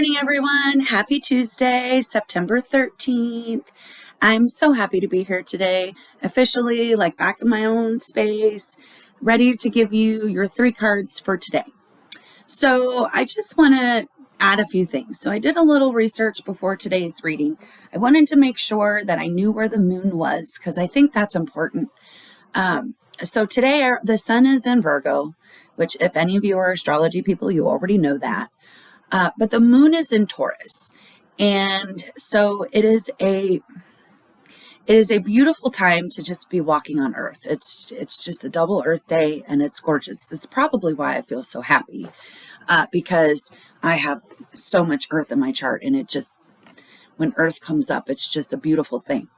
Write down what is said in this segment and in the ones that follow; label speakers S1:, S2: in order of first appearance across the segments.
S1: morning, everyone. Happy Tuesday, September 13th. I'm so happy to be here today, officially, like back in my own space, ready to give you your 3 cards for today. So I just want to add a few things. So I did a little research before today's reading. I wanted to make sure that I knew where the moon was because I think that's important. So today the sun is in Virgo, which if any of you are astrology people, you already know that. But the moon is in Taurus. And so it is a beautiful time to just be walking on Earth. It's just a double Earth day and it's gorgeous. That's probably why I feel so happy because I have so much Earth in my chart, and it just, when Earth comes up, it's just a beautiful thing.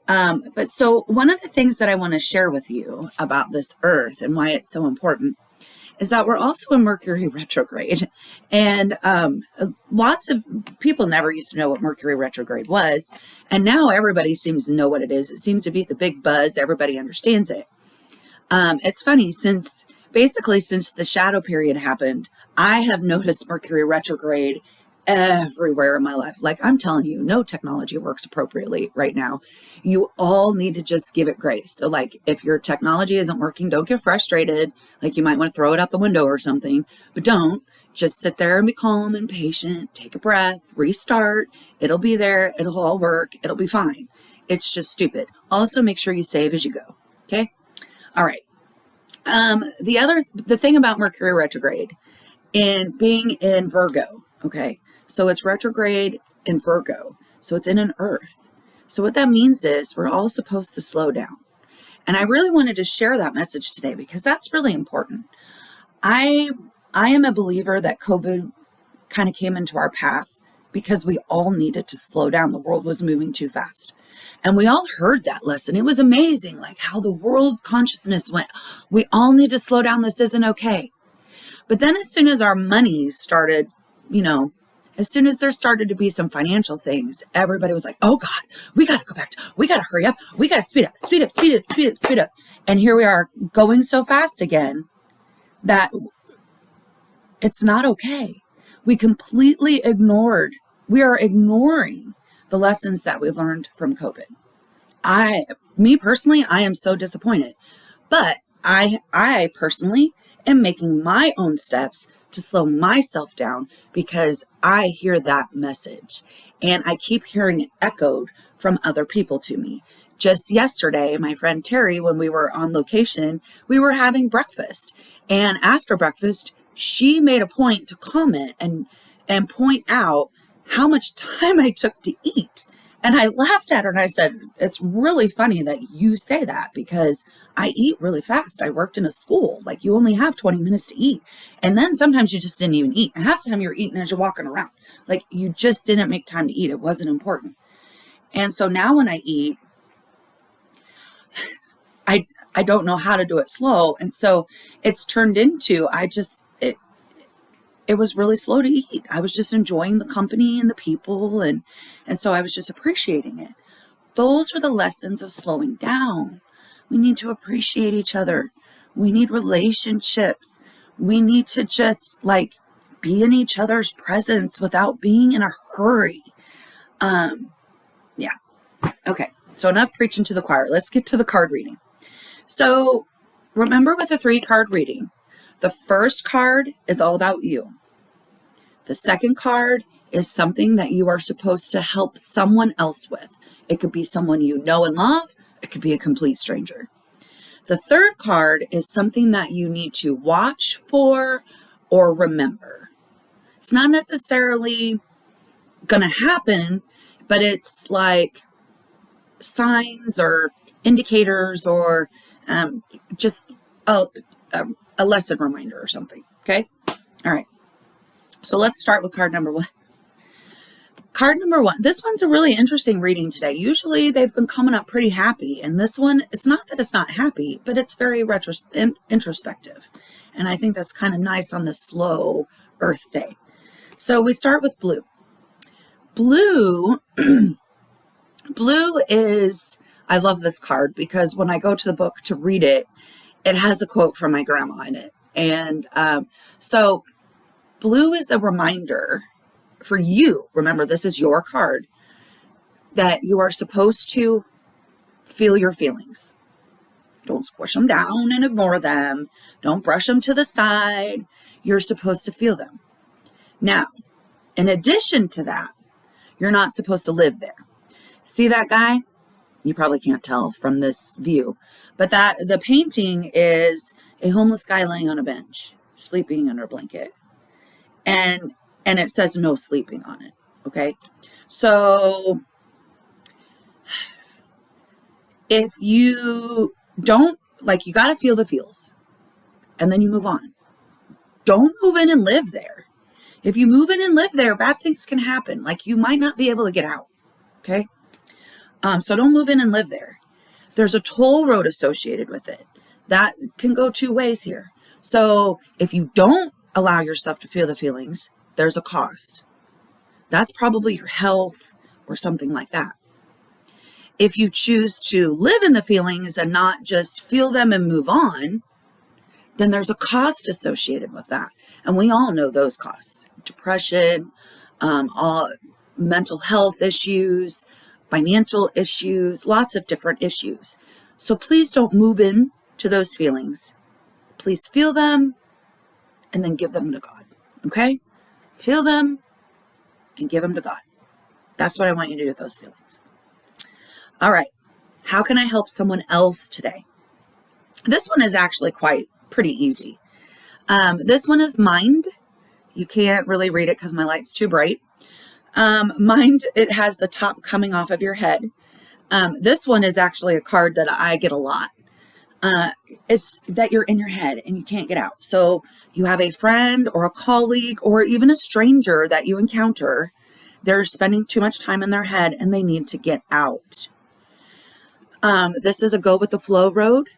S1: But so one of the things that I want to share with you about this Earth and why it's so important is that we're also in Mercury retrograde. And lots of people never used to know what Mercury retrograde was. And now everybody seems to know what it is. It seems to be the big buzz. Everybody understands it. It's funny, since the shadow period happened, I have noticed Mercury retrograde everywhere in my life. Like, I'm telling you, no technology works appropriately right now. You all need to just give it grace. So like, if your technology isn't working, don't get frustrated. Like, you might want to throw it out the window or something, but don't. Just sit there and be calm and patient, take a breath, restart. It'll be there. It'll all work. It'll be fine. It's just stupid. Also, make sure you save as you go. Okay. All right. The thing about Mercury retrograde and being in Virgo. Okay. So it's retrograde in Virgo. So it's in an Earth. So what that means is we're all supposed to slow down. And I really wanted to share that message today because that's really important. I am a believer that COVID kind of came into our path because we all needed to slow down. The world was moving too fast. And we all heard that lesson. It was amazing, like how the world consciousness went. We all need to slow down. This isn't okay. But then as soon as our money started, as soon as there started to be some financial things, everybody was like, oh God, we got to go back. We got to hurry up. We got to speed up. And here we are going so fast again that it's not okay. We are ignoring the lessons that we learned from COVID. Me personally, I am so disappointed, but I personally am making my own steps to slow myself down because I hear that message and I keep hearing it echoed from other people to me. Just yesterday, my friend Terry, when we were on location, we were having breakfast, and after breakfast, she made a point to comment and point out how much time I took to eat. And I laughed at her and I said, it's really funny that you say that because I eat really fast. I worked in a school. Like, you only have 20 minutes to eat. And then sometimes you just didn't even eat. And half the time you're eating as you're walking around. Like, you just didn't make time to eat. It wasn't important. And so now when I eat, I don't know how to do it slow. And so it's turned into, it was really slow to eat. I was just enjoying the company and the people. And so I was just appreciating it. Those are the lessons of slowing down. We need to appreciate each other. We need relationships. We need to just be in each other's presence without being in a hurry. Yeah. Okay. So enough preaching to the choir. Let's get to the card reading. So remember, with a 3-card reading, the first card is all about you. The second card is something that you are supposed to help someone else with. It could be someone you know and love. It could be a complete stranger. The third card is something that you need to watch for or remember. It's not necessarily going to happen, but it's like signs or indicators or just a lesson reminder or something. Okay. All right. So let's start with card number 1. Card number 1. This one's a really interesting reading today. Usually they've been coming up pretty happy. And this one, it's not that it's not happy, but it's very introspective. And I think that's kind of nice on this slow Earth day. So we start with blue. Blue is, I love this card because when I go to the book to read it, it has a quote from my grandma in it. And so blue is a reminder for you, remember, this is your card, that you are supposed to feel your feelings. Don't squish them down and ignore them. Don't brush them to the side. You're supposed to feel them. Now, in addition to that, you're not supposed to live there. See that guy? You probably can't tell from this view, but that the painting is a homeless guy laying on a bench, sleeping under a blanket. And it says no sleeping on it. Okay. So if you don't, like, you got to feel the feels and then you move on. Don't move in and live there. If you move in and live there, bad things can happen. Like, you might not be able to get out. Okay. So don't move in and live there. There's a toll road associated with it. That can go two ways here. So if you don't allow yourself to feel the feelings, there's a cost. That's probably your health or something like that. If you choose to live in the feelings and not just feel them and move on, then there's a cost associated with that. And we all know those costs: depression, all mental health issues, financial issues, lots of different issues. So please don't move in to those feelings. Please feel them and then give them to God. Okay? Feel them and give them to God. That's what I want you to do with those feelings. All right. How can I help someone else today? This one is actually pretty easy. This one is mind. You can't really read it because my light's too bright. Mind, it has the top coming off of your head. This one is actually a card that I get a lot. It's that you're in your head and you can't get out. So you have a friend or a colleague or even a stranger that you encounter. They're spending too much time in their head and they need to get out. This is a go with the flow road.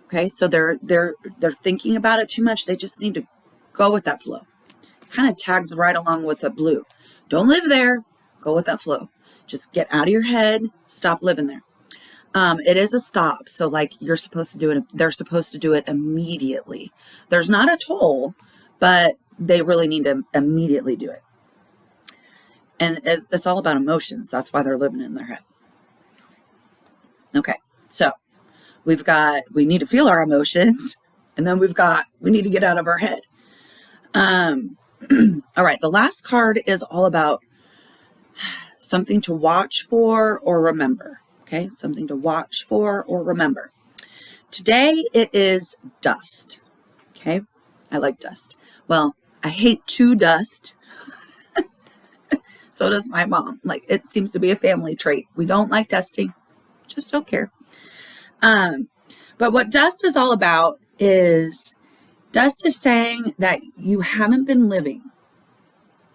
S1: Okay, so they're thinking about it too much. They just need to go with that flow. Kind of tags right along with the blue. Don't live there. Go with that flow. Just get out of your head. Stop living there. It is a stop. So like you're supposed to do it. They're supposed to do it immediately. There's not a toll, but they really need to immediately do it. And it's all about emotions. That's why they're living in their head. Okay. So we need to feel our emotions, and then we need to get out of our head. All right. The last card is all about something to watch for or remember. Okay. Something to watch for or remember. Today it is dust. Okay. I like dust. Well, I hate to dust. So does my mom. Like, it seems to be a family trait. We don't like dusting. Just don't care. But what dust is all about is dust is saying that you haven't been living.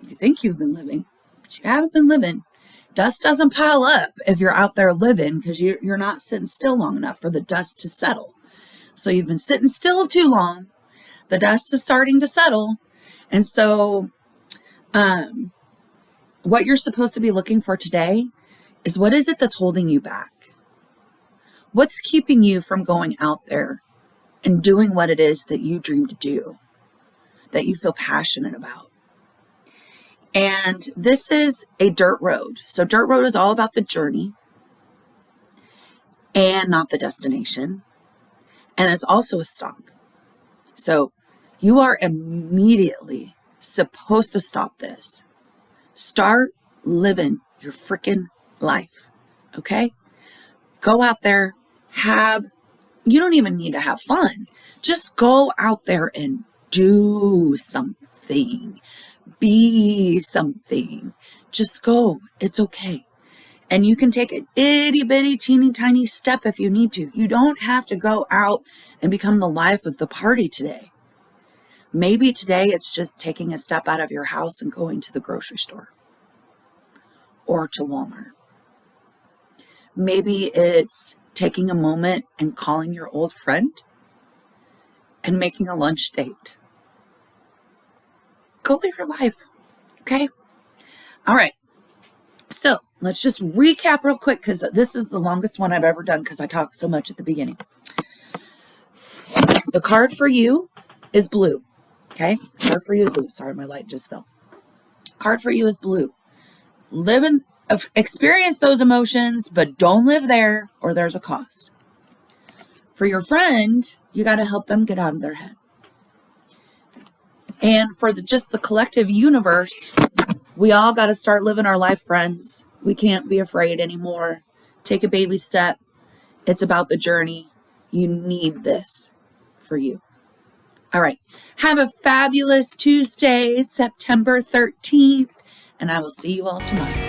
S1: You think you've been living, but you haven't been living. Dust doesn't pile up if you're out there living because you're not sitting still long enough for the dust to settle. So you've been sitting still too long. The dust is starting to settle. And so what you're supposed to be looking for today is, what is it that's holding you back? What's keeping you from going out there and doing what it is that you dream to do, that you feel passionate about? And this is a dirt road. So dirt road is all about the journey and not the destination. And it's also a stop. So you are immediately supposed to stop this. Start living your freaking life. Okay? Go out there, you don't even need to have fun. Just go out there and do something. Be something. Just go. It's okay. And you can take an itty bitty teeny tiny step if you need to. You don't have to go out and become the life of the party today. Maybe today it's just taking a step out of your house and going to the grocery store or to Walmart. Maybe it's taking a moment and calling your old friend and making a lunch date. Go live your life. Okay? All right. So let's just recap real quick, because this is the longest one I've ever done because I talked so much at the beginning. The card for you is blue. Okay? The card for you is blue. Sorry, my light just fell. Card for you is blue. Experience those emotions, but don't live there or there's a cost. For your friend, you got to help them get out of their head. And for just the collective universe, we all got to start living our life, friends. We can't be afraid anymore. Take a baby step. It's about the journey. You need this for you. All right. Have a fabulous Tuesday, September 13th, and I will see you all tomorrow.